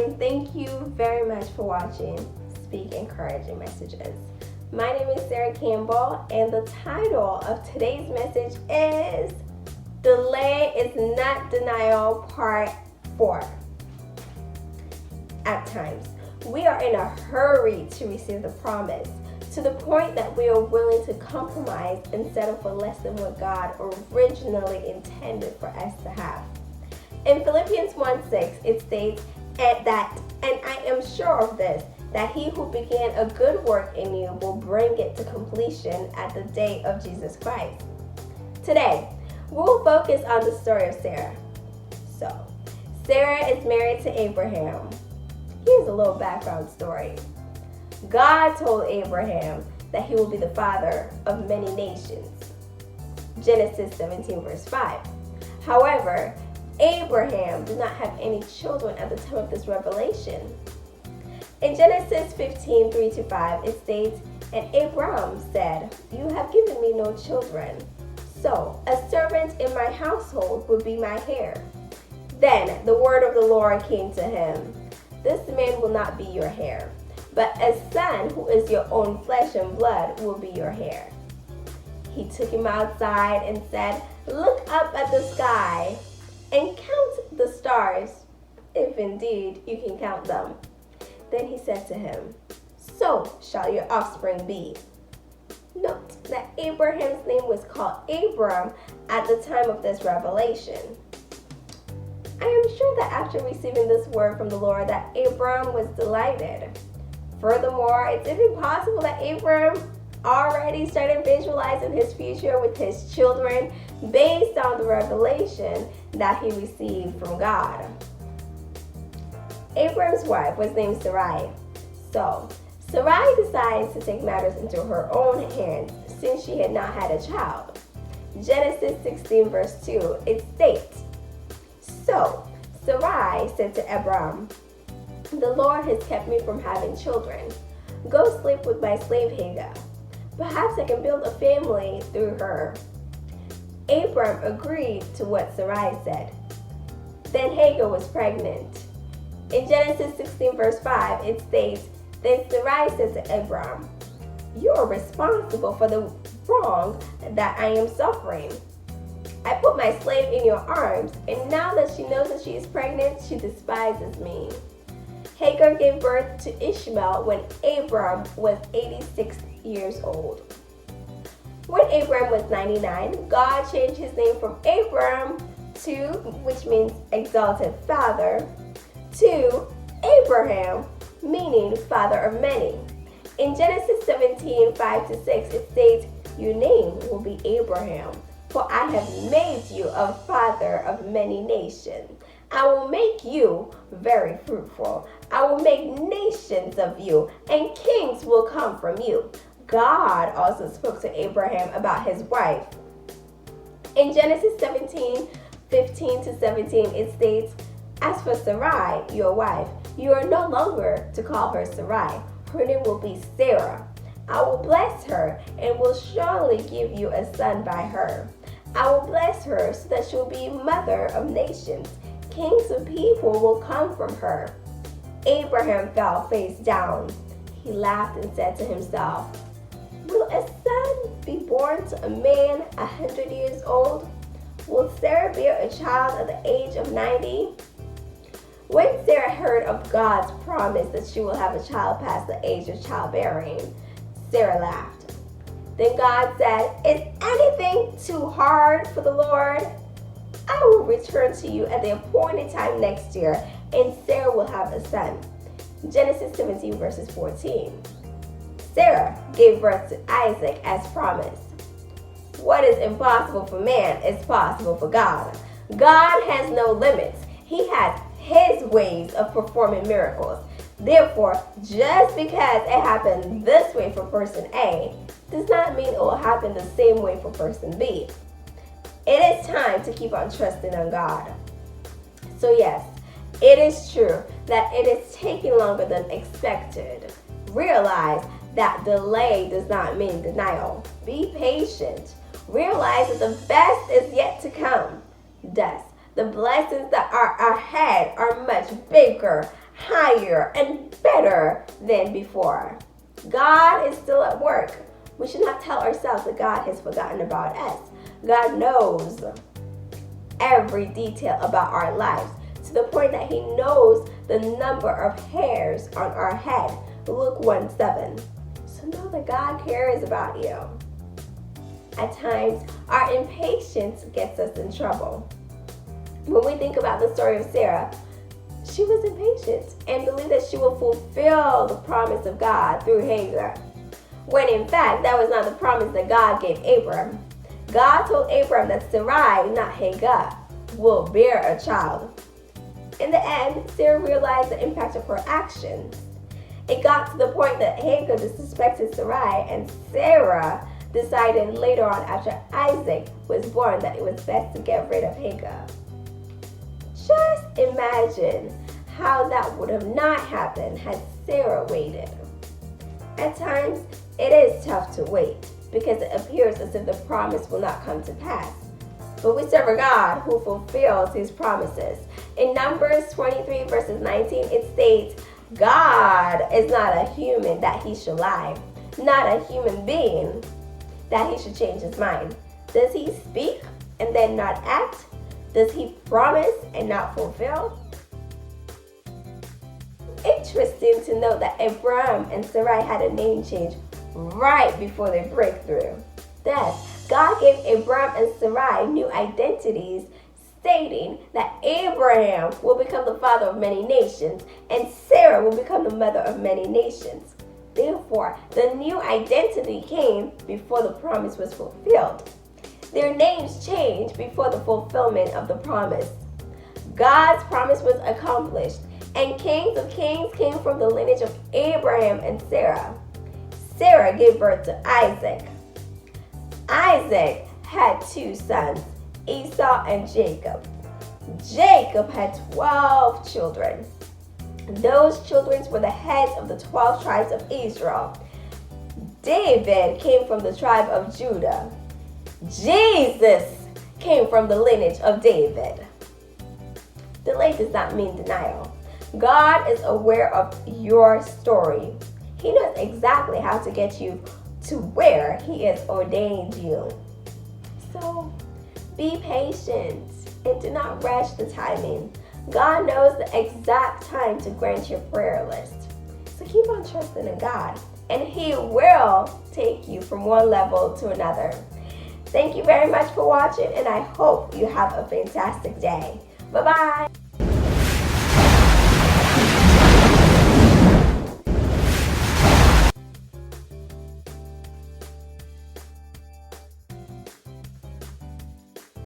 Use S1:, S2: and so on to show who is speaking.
S1: and thank you very much for watching Speak Encouraging Messages. My name is Sarah Campbell, and the title of today's message is Delay is Not Denial, Part 4. At times, we are in a hurry to receive the promise, to the point that we are willing to compromise and settle for less than what God originally intended for us to have. In Philippians 1:6, it states, and I am sure of this, that he who began a good work in you will bring it to completion at the day of Jesus Christ. Today, we'll focus on the story of Sarah. So, Sarah is married to Abraham. Here's a little background story. God told Abraham that he will be the father of many nations. Genesis 17 verse 5. However, Abraham did not have any children at the time of this revelation. In Genesis 15, 3-5, it states, and Abram said, you have given me no children, so a servant in my household would be my heir. Then the word of the Lord came to him, this man will not be your heir, but a son who is your own flesh and blood will be your heir. He took him outside and said, look up at the sky and count the stars, if indeed you can count them. Then he said to him, so shall your offspring be. Note that Abraham's name was called Abram at the time of this revelation. I am sure that after receiving this word from the Lord that Abram was delighted. Furthermore, it's even possible that Abram already started visualizing his future with his children based on the revelation that he received from God. Abram's wife was named Sarai. So, Sarai decides to take matters into her own hands since she had not had a child. Genesis 16 verse 2, it states, so Sarai said to Abram, the Lord has kept me from having children. Go sleep with my slave Hagar. Perhaps I can build a family through her. Abram agreed to what Sarai said. Then Hagar was pregnant. In Genesis 16 verse 5, it states, then Sarai said to Abram, you are responsible for the wrong that I am suffering. I put my slave in your arms, and now that she knows that she is pregnant, she despises me. Hagar gave birth to Ishmael when Abram was 86 years old. When Abram was 99, God changed his name from Abram to, which means exalted father, to Abraham, meaning father of many. In Genesis 17, 5-6, it states, your name will be Abraham, for I have made you a father of many nations. I will make you very fruitful. I will make nations of you, and kings will come from you. God also spoke to Abraham about his wife. In Genesis 17, 15-17, it states, as for Sarai, your wife, you are no longer to call her Sarai. Her name will be Sarah. I will bless her and will surely give you a son by her. I will bless her so that she will be mother of nations. Kings of people will come from her. Abraham fell face down. He laughed and said to himself, will a son be born to a man 100 years old? Will Sarah bear a child at the age of 90? When Sarah heard of God's promise that she will have a child past the age of childbearing, Sarah laughed. Then God said, is anything too hard for the Lord? I will return to you at the appointed time next year, and Sarah will have a son. Genesis 17 verses 14. Sarah gave birth to Isaac as promised. What is impossible for man is possible for God. God has no limits. He has his ways of performing miracles. Therefore, just because it happened this way for person A does not mean it will happen the same way for person B. It is time to keep on trusting on God. So yes, it is true that it is taking longer than expected. Realize that delay does not mean denial. Be patient. Realize that the best is yet to come. Thus, the blessings that are ahead are much bigger, higher and better than before. God is still at work. We should not tell ourselves that God has forgotten about us. God knows every detail about our lives, to the point that he knows the number of hairs on our head. Luke 1:7. So know that God cares about you. At times, our impatience gets us in trouble. When we think about the story of Sarah, she was impatient and believed that she would fulfill the promise of God through Hagar, when in fact that was not the promise that God gave Abram. God told Abram that Sarai, not Hagar, will bear a child. In the end, Sarah realized the impact of her actions. It got to the point that Hagar disrespected Sarai, and Sarah decided later on, after Isaac was born, that it was best to get rid of Hagar. Just imagine how that would have not happened had Sarah waited. At times, it is tough to wait because it appears as if the promise will not come to pass. But we serve a God who fulfills his promises. In Numbers 23 verses 19, it states, God is not a human that he should lie, not a human being that he should change his mind. Does he speak and then not act? Does he promise and not fulfill? Interesting to note that Abram and Sarai had a name change right before their breakthrough. Thus, God gave Abram and Sarai new identities, stating that Abraham will become the father of many nations and Sarah will become the mother of many nations. Therefore, the new identity came before the promise was fulfilled. Their names changed before the fulfillment of the promise. God's promise was accomplished, and kings of kings came from the lineage of Abraham and Sarah. Sarah gave birth to Isaac. Isaac had two sons, Esau and Jacob. Jacob had 12 children. Those children were the heads of the 12 tribes of Israel. David came from the tribe of Judah. Jesus came from the lineage of David. Delay does not mean denial. God is aware of your story. He knows exactly how to get you to where he has ordained you. So be patient and do not rush the timing. God knows the exact time to grant your prayer list. So keep on trusting in God, and he will take you from one level to another. Thank you very much for watching, and I hope you have a fantastic day. Bye-bye.